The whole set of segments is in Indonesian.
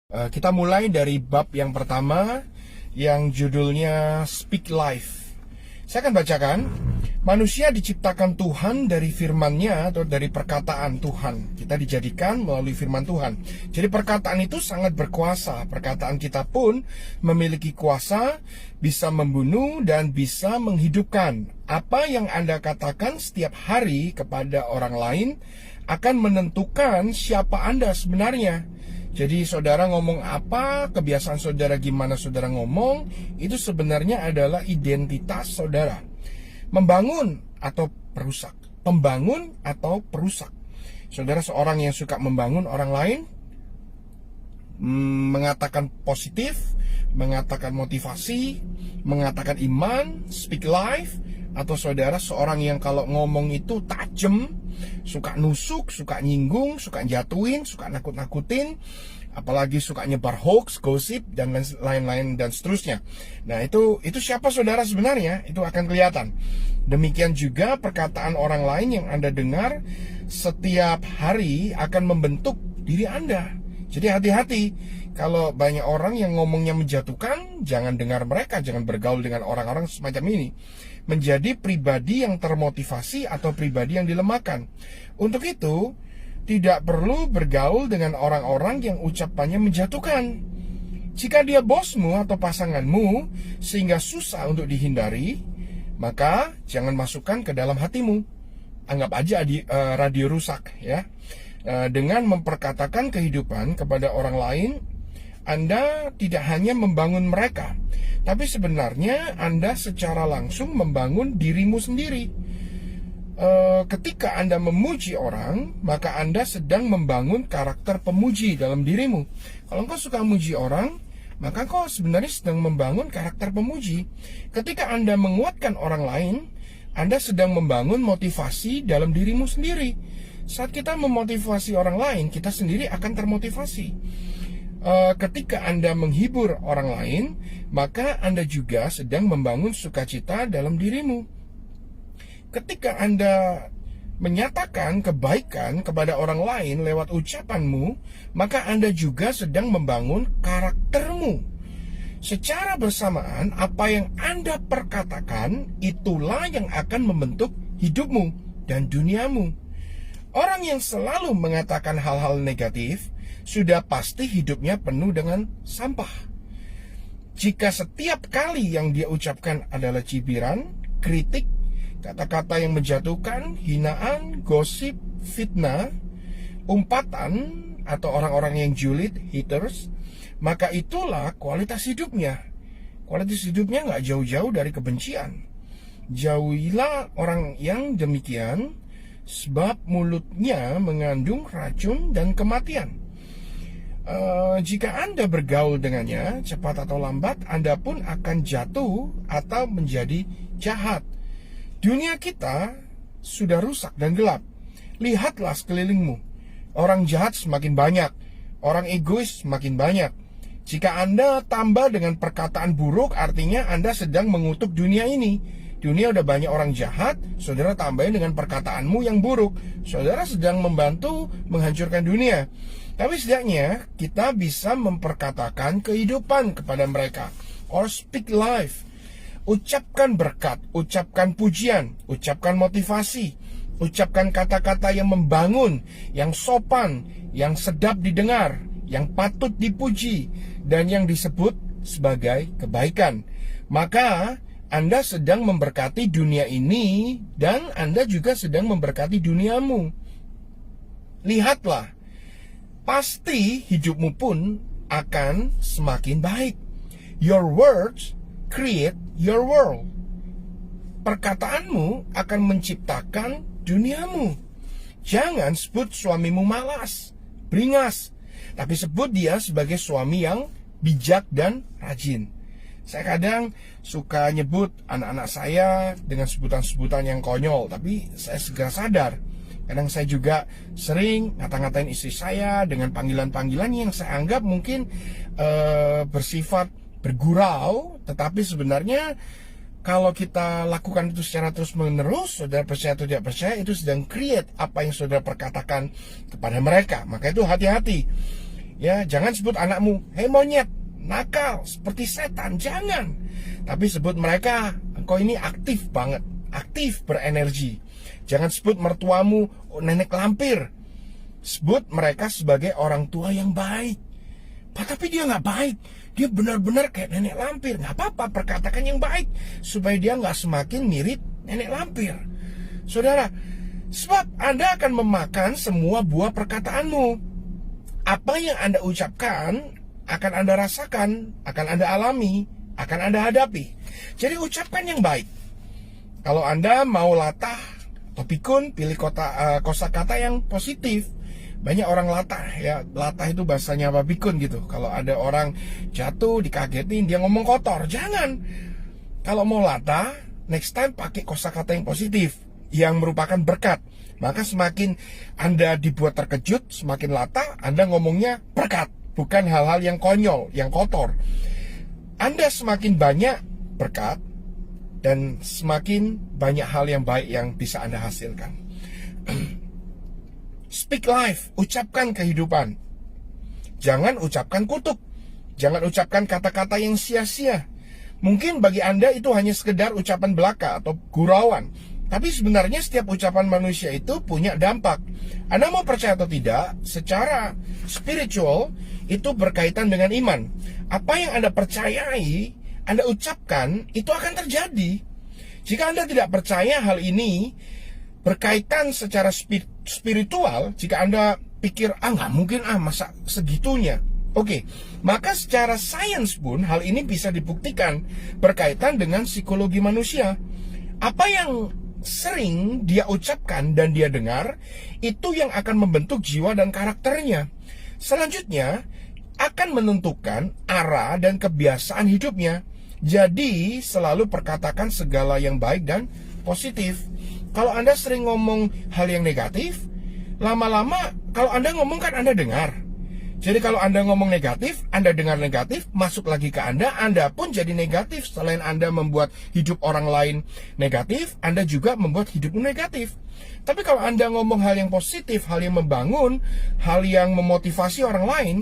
Kita mulai dari bab yang pertama yang judulnya Speak Life. Saya akan bacakan. Manusia diciptakan Tuhan dari firman-Nya atau dari perkataan Tuhan. Kita dijadikan melalui firman Tuhan. Jadi perkataan itu sangat berkuasa. Perkataan kita pun memiliki kuasa, bisa membunuh dan bisa menghidupkan. Apa yang Anda katakan setiap hari kepada orang lain akan menentukan siapa Anda sebenarnya. Jadi saudara ngomong apa, kebiasaan saudara gimana saudara ngomong, itu sebenarnya adalah identitas saudara. Membangun atau perusak, pembangun atau perusak. Saudara seorang yang suka membangun orang lain, mengatakan positif, mengatakan motivasi, mengatakan iman, speak life. Atau saudara seorang yang kalau ngomong itu tajam, suka nusuk, suka nyinggung, suka jatuhin, suka nakut-nakutin, apalagi suka nyebar hoax, gosip, dan lain-lain dan seterusnya. Nah itu siapa saudara sebenarnya, itu akan kelihatan. Demikian juga perkataan orang lain yang Anda dengar setiap hari akan membentuk diri Anda. Jadi hati-hati, kalau banyak orang yang ngomongnya menjatuhkan, jangan dengar mereka, jangan bergaul dengan orang-orang semacam ini. Menjadi pribadi yang termotivasi atau pribadi yang dilemahkan. Untuk itu, tidak perlu bergaul dengan orang-orang yang ucapannya menjatuhkan. Jika dia bosmu atau pasanganmu, sehingga susah untuk dihindari, maka jangan masukkan ke dalam hatimu. Anggap aja radio rusak, ya. Dengan memperkatakan kehidupan kepada orang lain, Anda tidak hanya membangun mereka, tapi sebenarnya Anda secara langsung membangun dirimu sendiri. Ketika Anda memuji orang, maka Anda sedang membangun karakter pemuji dalam dirimu. Kalau engkau suka memuji orang, maka engkau sebenarnya sedang membangun karakter pemuji. Ketika Anda menguatkan orang lain, Anda sedang membangun motivasi dalam dirimu sendiri. Saat kita memotivasi orang lain, kita sendiri akan termotivasi. Ketika Anda menghibur orang lain, maka Anda juga sedang membangun sukacita dalam dirimu. Ketika Anda menyatakan kebaikan kepada orang lain lewat ucapanmu, maka Anda juga sedang membangun karaktermu. Secara bersamaan, apa yang Anda perkatakan, itulah yang akan membentuk hidupmu dan duniamu. Orang yang selalu mengatakan hal-hal negatif, sudah pasti hidupnya penuh dengan sampah. Jika setiap kali yang dia ucapkan adalah cibiran, kritik, kata-kata yang menjatuhkan, hinaan, gosip, fitnah, umpatan, atau orang-orang yang julid, haters, maka itulah kualitas hidupnya. Kualitas hidupnya nggak jauh-jauh dari kebencian. Jauhilah orang yang demikian, sebab mulutnya mengandung racun dan kematian. Jika Anda bergaul dengannya, cepat atau lambat, Anda pun akan jatuh atau menjadi jahat. Dunia kita sudah rusak dan gelap. Lihatlah sekelilingmu. Orang jahat semakin banyak. Orang egois semakin banyak. Jika Anda tambah dengan perkataan buruk, artinya Anda sedang mengutuk dunia ini. Dunia udah banyak orang jahat, saudara tambahin dengan perkataanmu yang buruk. Saudara sedang membantu menghancurkan dunia. Tapi setidaknya kita bisa memperkatakan kehidupan kepada mereka. Or speak life. Ucapkan berkat, ucapkan pujian, ucapkan motivasi, ucapkan kata-kata yang membangun, yang sopan, yang sedap didengar, yang patut dipuji, dan yang disebut sebagai kebaikan. Maka Anda sedang memberkati dunia ini, dan Anda juga sedang memberkati duniamu. Lihatlah, pasti hidupmu pun akan semakin baik. Your words create your world. Perkataanmu akan menciptakan duniamu. Jangan sebut suamimu malas, beringas, tapi sebut dia sebagai suami yang bijak dan rajin. Saya kadang suka nyebut anak-anak saya dengan sebutan-sebutan yang konyol, tapi saya segera sadar. Kadang saya juga sering ngata-ngatain istri saya dengan panggilan-panggilan yang saya anggap mungkin bersifat bergurau, tetapi sebenarnya kalau kita lakukan itu secara terus-menerus, saudara percaya atau tidak percaya, itu sedang create apa yang saudara perkatakan kepada mereka. Maka itu hati-hati. Ya, jangan sebut anakmu, hei monyet, nakal, seperti setan, jangan. Tapi sebut mereka, engkau ini aktif banget, aktif berenergi. Jangan sebut mertuamu, oh, nenek lampir. Sebut mereka sebagai orang tua yang baik. Tapi dia nggak baik, dia benar-benar kayak nenek lampir. Nggak apa-apa, perkatakan yang baik, supaya dia nggak semakin mirip nenek lampir. Saudara, sebab Anda akan memakan semua buah perkataanmu. Apa yang Anda ucapkan akan Anda rasakan, akan Anda alami, akan Anda hadapi. Jadi ucapkan yang baik. Kalau Anda mau latah atau pikun, pilih kosakata yang positif. Banyak orang latah ya, latah itu bahasanya apa, pikun gitu. Kalau ada orang jatuh, dikagetin, dia ngomong kotor, jangan. Kalau mau latah, next time pakai kosakata yang positif, yang merupakan berkat. Maka semakin Anda dibuat terkejut, semakin latah, Anda ngomongnya berkat, bukan hal-hal yang konyol, yang kotor. Anda semakin banyak berkat, dan semakin banyak hal yang baik yang bisa Anda hasilkan. Speak life, ucapkan kehidupan. Jangan ucapkan kutuk. Jangan ucapkan kata-kata yang sia-sia. Mungkin bagi Anda itu hanya sekedar ucapan belaka atau gurauan. Tapi sebenarnya setiap ucapan manusia itu punya dampak. Anda mau percaya atau tidak, secara spiritual itu berkaitan dengan iman. Apa yang Anda percayai, Anda ucapkan, itu akan terjadi. Jika Anda tidak percaya hal ini berkaitan secara spiritual, jika Anda pikir, nggak mungkin, masa segitunya. Oke, maka secara sains pun hal ini bisa dibuktikan berkaitan dengan psikologi manusia. Apa yang sering dia ucapkan dan dia dengar, itu yang akan membentuk jiwa dan karakternya. Selanjutnya, akan menentukan arah dan kebiasaan hidupnya. Jadi, selalu perkatakan segala yang baik dan positif. Kalau Anda sering ngomong hal yang negatif, lama-lama kalau Anda ngomong kan Anda dengar. Jadi kalau Anda ngomong negatif, Anda dengar negatif, masuk lagi ke Anda pun jadi negatif. Selain Anda membuat hidup orang lain negatif, Anda juga membuat hidupmu negatif. Tapi kalau Anda ngomong hal yang positif, hal yang membangun, hal yang memotivasi orang lain,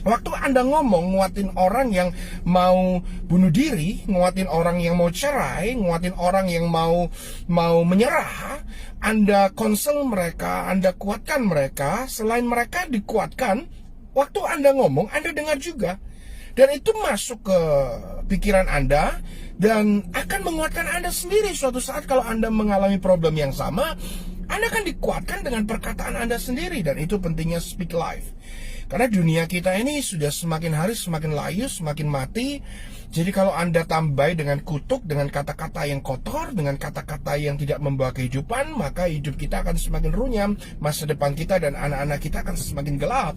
waktu Anda ngomong, nguatin orang yang mau bunuh diri, nguatin orang yang mau cerai, nguatin orang yang mau menyerah, Anda konsel mereka, Anda kuatkan mereka. Selain mereka dikuatkan, waktu Anda ngomong, Anda dengar juga. Dan itu masuk ke pikiran Anda dan akan menguatkan Anda sendiri. Suatu saat kalau Anda mengalami problem yang sama, Anda akan dikuatkan dengan perkataan Anda sendiri. Dan itu pentingnya speak life. Karena dunia kita ini sudah semakin hari semakin layu, semakin mati. Jadi kalau Anda tambah dengan kutuk, dengan kata-kata yang kotor, dengan kata-kata yang tidak membawa kehidupan, maka hidup kita akan semakin runyam, masa depan kita dan anak-anak kita akan semakin gelap.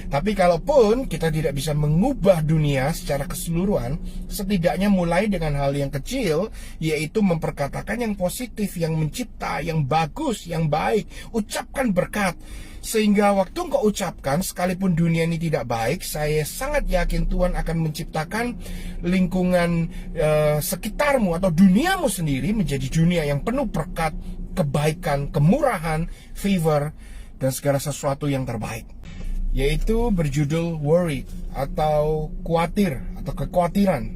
Tapi kalaupun kita tidak bisa mengubah dunia secara keseluruhan, setidaknya mulai dengan hal yang kecil, yaitu memperkatakan yang positif, yang mencipta, yang bagus, yang baik. Ucapkan berkat. Sehingga waktu engkau ucapkan, sekalipun dunia ini tidak baik, saya sangat yakin Tuhan akan menciptakan lingkungan sekitarmu atau duniamu sendiri menjadi dunia yang penuh berkat, kebaikan, kemurahan, favor, dan segala sesuatu yang terbaik. Yaitu berjudul worry atau khawatir atau kekhawatiran.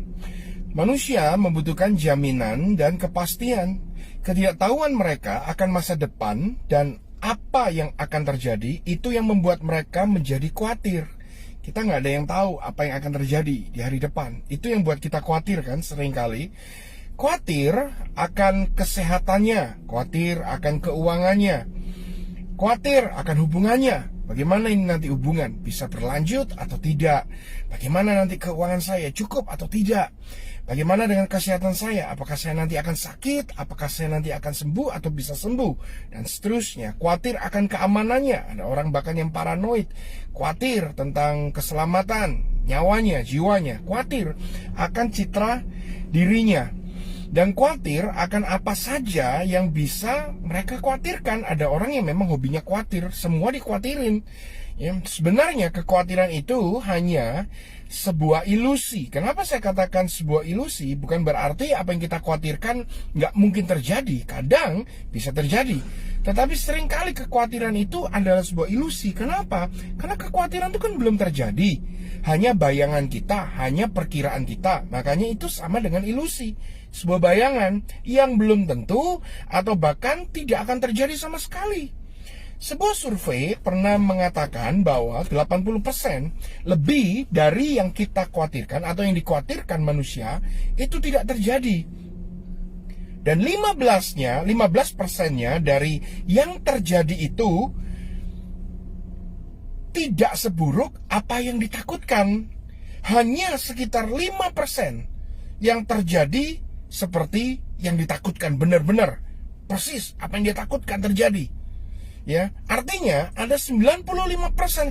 Manusia membutuhkan jaminan dan kepastian. Ketidaktahuan mereka akan masa depan dan apa yang akan terjadi, itu yang membuat mereka menjadi khawatir. Kita nggak ada yang tahu apa yang akan terjadi di hari depan. Itu yang buat kita khawatir kan seringkali. Khawatir akan kesehatannya, khawatir akan keuangannya, khawatir akan hubungannya. Bagaimana ini nanti hubungan, bisa berlanjut atau tidak? Bagaimana nanti keuangan saya, cukup atau tidak? Bagaimana dengan kesehatan saya? Apakah saya nanti akan sakit? Apakah saya nanti akan sembuh atau bisa sembuh? Dan seterusnya. Khawatir akan keamanannya. Ada orang bahkan yang paranoid. Khawatir tentang keselamatan, nyawanya, jiwanya. Khawatir akan citra dirinya. Dan khawatir akan apa saja yang bisa mereka khawatirkan. Ada orang yang memang hobinya khawatir. Semua dikhawatirin. Ya, sebenarnya kekhawatiran itu hanya sebuah ilusi. Kenapa saya katakan sebuah ilusi? Bukan berarti apa yang kita khawatirkan nggak mungkin terjadi. Kadang bisa terjadi. Tetapi seringkali kekhawatiran itu adalah sebuah ilusi. Kenapa? Karena kekhawatiran itu kan belum terjadi. Hanya bayangan kita, hanya perkiraan kita. Makanya itu sama dengan ilusi. Sebuah bayangan yang belum tentu atau bahkan tidak akan terjadi sama sekali. Sebuah survei pernah mengatakan bahwa 80% lebih dari yang kita khawatirkan atau yang dikhawatirkan manusia itu tidak terjadi. Dan 15%-nya dari yang terjadi itu tidak seburuk apa yang ditakutkan. Hanya sekitar 5% yang terjadi seperti yang ditakutkan, benar-benar persis apa yang dia takutkan terjadi. Ya, artinya ada 95%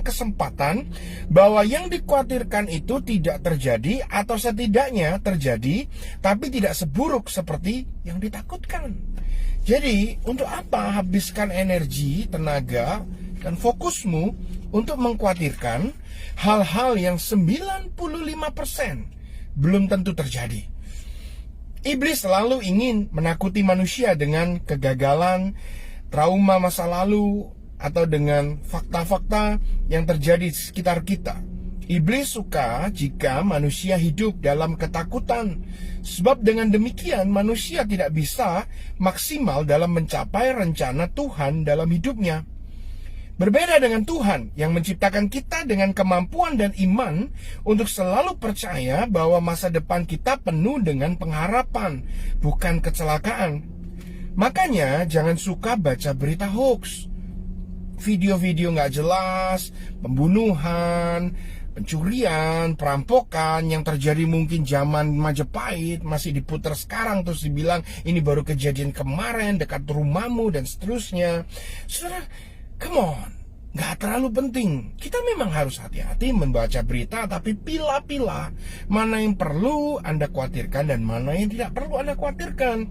kesempatan bahwa yang dikhawatirkan itu tidak terjadi atau setidaknya terjadi tapi tidak seburuk seperti yang ditakutkan. Jadi, untuk apa habiskan energi, tenaga, dan fokusmu untuk mengkhawatirkan hal-hal yang 95% belum tentu terjadi? Iblis selalu ingin menakuti manusia dengan kegagalan, trauma masa lalu, atau dengan fakta-fakta yang terjadi di sekitar kita. Iblis suka jika manusia hidup dalam ketakutan, sebab dengan demikian manusia tidak bisa maksimal dalam mencapai rencana Tuhan dalam hidupnya. Berbeda dengan Tuhan yang menciptakan kita dengan kemampuan dan iman untuk selalu percaya bahwa masa depan kita penuh dengan pengharapan, bukan kecelakaan. Makanya jangan suka baca berita hoax, video-video nggak jelas, pembunuhan, pencurian, perampokan yang terjadi mungkin zaman Majapahit masih diputar sekarang terus dibilang ini baru kejadian kemarin dekat rumahmu dan seterusnya. Saudara, come on. Gak terlalu penting. Kita memang harus hati-hati membaca berita, tapi pilah-pilah mana yang perlu Anda khawatirkan dan mana yang tidak perlu Anda khawatirkan.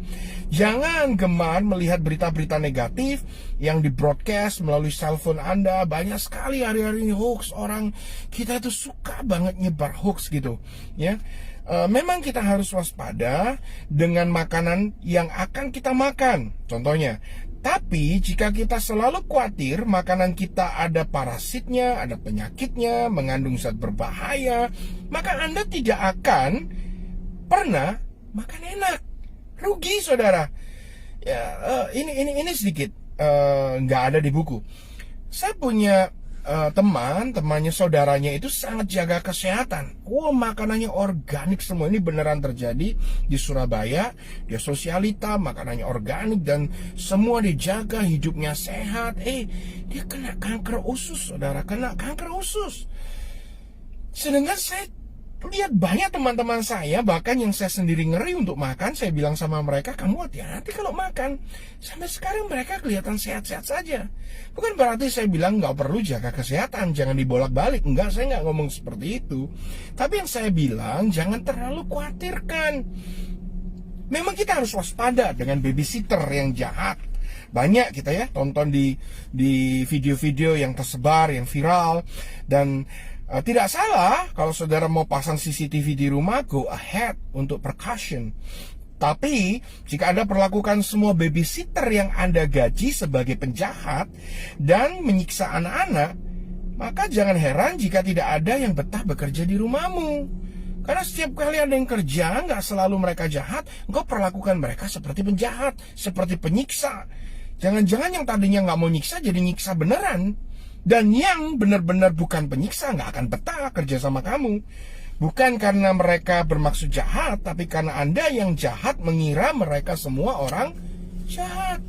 Jangan gemar melihat berita-berita negatif yang di broadcast melalui cellphone Anda. Banyak sekali hari-hari ini hoax. Orang kita itu suka banget nyebar hoax gitu, ya. Memang kita harus waspada dengan makanan yang akan kita makan. Contohnya, tapi jika kita selalu khawatir makanan kita ada parasitnya, ada penyakitnya, mengandung zat berbahaya, maka Anda tidak akan pernah makan enak. Rugi, saudara. Ya, ini sedikit nggak ada di buku. Saya punya temannya saudaranya itu sangat jaga kesehatan. Makanannya organik semua. Ini beneran terjadi di Surabaya. Dia sosialita, makanannya organik dan semua dijaga, hidupnya sehat. Dia kena kanker usus, saudara, kena kanker usus. Sedangkan saya lihat banyak teman-teman saya, bahkan yang saya sendiri ngeri untuk makan, saya bilang sama mereka, kamu hati-hati kalau makan. Sampai sekarang mereka kelihatan sehat-sehat saja. Bukan berarti saya bilang nggak perlu jaga kesehatan, jangan dibolak-balik. Enggak, saya nggak ngomong seperti itu. Tapi yang saya bilang, jangan terlalu khawatirkan. Memang kita harus waspada dengan babysitter yang jahat. Banyak kita ya tonton di video-video yang tersebar, yang viral. Dan tidak salah kalau saudara mau pasang CCTV di rumah, go ahead untuk precaution. Tapi jika Anda perlakukan semua babysitter yang Anda gaji sebagai penjahat dan menyiksa anak-anak, maka jangan heran jika tidak ada yang betah bekerja di rumahmu. Karena setiap kali ada yang kerja, nggak selalu mereka jahat, engkau perlakukan mereka seperti penjahat, seperti penyiksa. Jangan-jangan yang tadinya nggak mau nyiksa jadi nyiksa beneran. Dan yang benar-benar bukan penyiksa nggak akan betah kerja sama kamu. Bukan karena mereka bermaksud jahat, tapi karena Anda yang jahat mengira mereka semua orang jahat.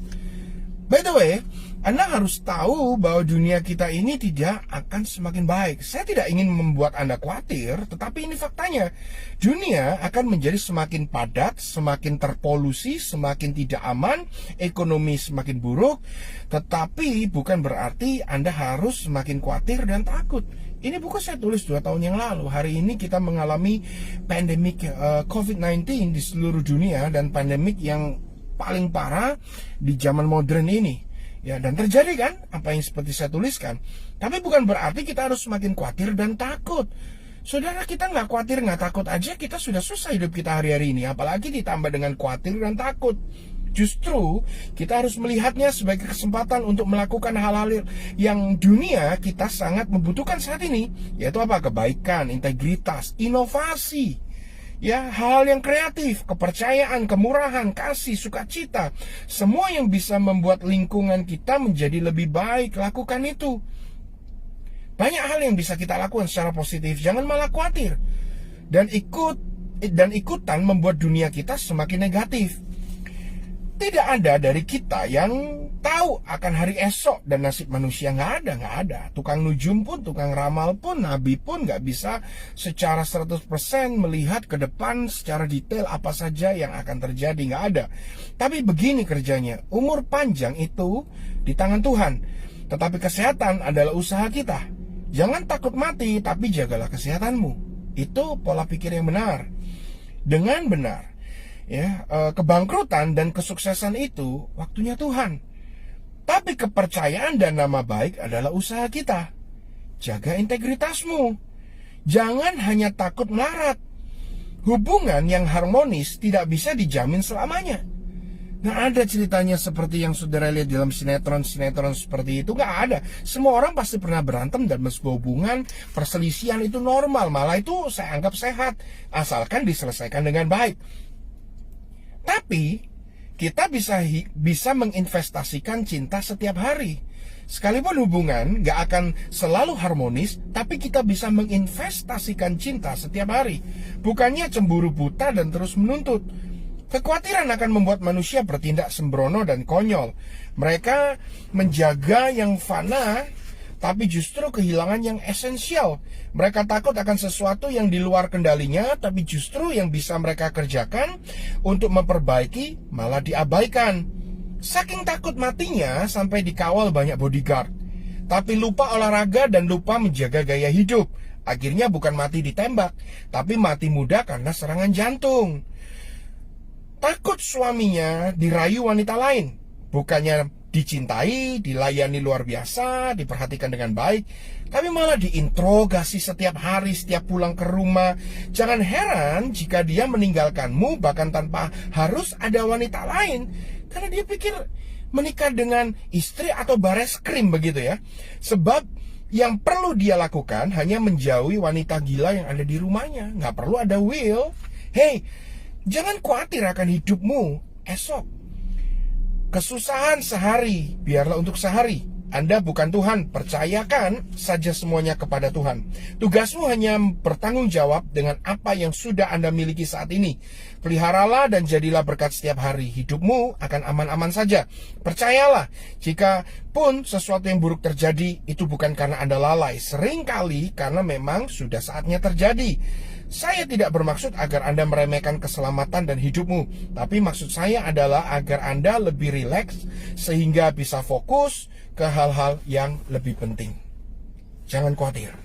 By the way, Anda harus tahu bahwa dunia kita ini tidak akan semakin baik. Saya tidak ingin membuat Anda khawatir, tetapi ini faktanya. Dunia akan menjadi semakin padat, semakin terpolusi, semakin tidak aman, ekonomi semakin buruk. Tetapi bukan berarti Anda harus semakin khawatir dan takut. Ini buku saya tulis 2 tahun yang lalu. Hari ini kita mengalami pandemik COVID-19 di seluruh dunia, dan pandemik yang paling parah di zaman modern ini. Ya, dan terjadi kan apa yang seperti saya tuliskan. Tapi bukan berarti kita harus semakin khawatir dan takut. Saudara, kita nggak khawatir, nggak takut aja, kita sudah susah hidup kita hari-hari ini. Apalagi ditambah dengan khawatir dan takut. Justru kita harus melihatnya sebagai kesempatan untuk melakukan hal-hal yang dunia kita sangat membutuhkan saat ini. Yaitu apa? Kebaikan, integritas, inovasi. Ya, hal yang kreatif, kepercayaan, kemurahan, kasih, sukacita, semua yang bisa membuat lingkungan kita menjadi lebih baik, lakukan itu. Banyak hal yang bisa kita lakukan secara positif, jangan malah khawatir dan ikutan membuat dunia kita semakin negatif. Tidak ada dari kita yang tahu akan hari esok dan nasib manusia. Nggak ada. Tukang nujum pun, tukang ramal pun, nabi pun nggak bisa secara 100% melihat ke depan secara detail apa saja yang akan terjadi. Nggak ada. Tapi begini kerjanya, umur panjang itu di tangan Tuhan. Tetapi kesehatan adalah usaha kita. Jangan takut mati, tapi jagalah kesehatanmu. Itu pola pikir yang benar. Dengan benar. Ya, kebangkrutan dan kesuksesan itu waktunya Tuhan. Tapi kepercayaan dan nama baik adalah usaha kita. Jaga integritasmu. Jangan hanya takut melarat. Hubungan yang harmonis tidak bisa dijamin selamanya. Nggak ada ceritanya seperti yang saudara lihat dalam sinetron-sinetron seperti itu. Nggak ada. Semua orang pasti pernah berantem dan sebuah hubungan. Perselisihan itu normal. Malah itu saya anggap sehat. Asalkan diselesaikan dengan baik. Tapi kita bisa menginvestasikan cinta setiap hari. Sekalipun hubungan gak akan selalu harmonis, tapi kita bisa menginvestasikan cinta setiap hari. Bukannya cemburu buta dan terus menuntut. Kekhawatiran akan membuat manusia bertindak sembrono dan konyol. Mereka menjaga yang fana, tapi justru kehilangan yang esensial. Mereka takut akan sesuatu yang di luar kendalinya, tapi justru yang bisa mereka kerjakan untuk memperbaiki malah diabaikan. Saking takut matinya sampai dikawal banyak bodyguard, tapi lupa olahraga dan lupa menjaga gaya hidup. Akhirnya bukan mati ditembak, tapi mati muda karena serangan jantung. Takut suaminya dirayu wanita lain, bukannya dicintai, dilayani luar biasa, diperhatikan dengan baik, tapi malah diinterogasi setiap hari, setiap pulang ke rumah. Jangan heran jika dia meninggalkanmu bahkan tanpa harus ada wanita lain, karena dia pikir menikah dengan istri atau bareskrim begitu ya. Sebab yang perlu dia lakukan hanya menjauhi wanita gila yang ada di rumahnya. Nggak perlu ada will. Hey, jangan khawatir akan hidupmu esok. Kesusahan sehari, biarlah untuk sehari. Anda bukan Tuhan, percayakan saja semuanya kepada Tuhan. Tugasmu hanya bertanggung jawab dengan apa yang sudah Anda miliki saat ini. Peliharalah dan jadilah berkat setiap hari. Hidupmu akan aman-aman saja. Percayalah, jika pun sesuatu yang buruk terjadi, itu bukan karena Anda lalai. Seringkali karena memang sudah saatnya terjadi. Saya tidak bermaksud agar Anda meremehkan keselamatan dan hidupmu, tapi maksud saya adalah agar Anda lebih rileks sehingga bisa fokus ke hal-hal yang lebih penting. Jangan khawatir.